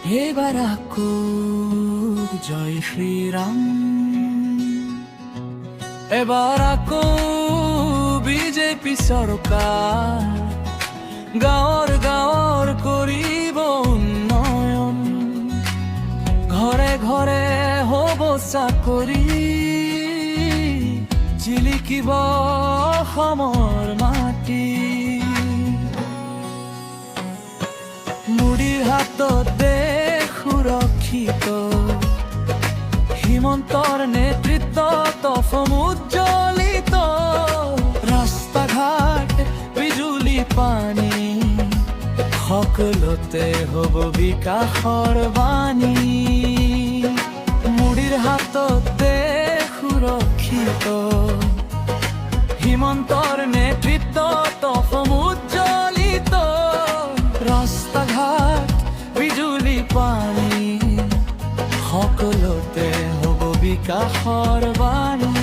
এবার আকু জয় শ্রীরাম, এবার আকু বিজেপি সরকার, গাঁৱৰ গাঁৱৰ কৰিব উন্নয়ন, ঘৰে ঘৰে হ'ব চাকৰি, জিলিকিব অসমৰ মাটি। মুড়িৰ হাতত দেশ সুৰক্ষিত, হিমন্তৰ নেতৃত্বত অসম উজ্জ্বলিত, ৰাস্তা ঘাট বিজুলী পানী সকলোতে হ'ব বিকাশৰ বাণী। মুড়িৰ হাতত দেশ সুৰক্ষিত, হিমন্তৰ নেতৃত্বত অসম উজ্জ্বলিত, ৰাস্তা ঘাট বিজুলী পানী সকলোতে হ'ব বিকাশৰ বাণী।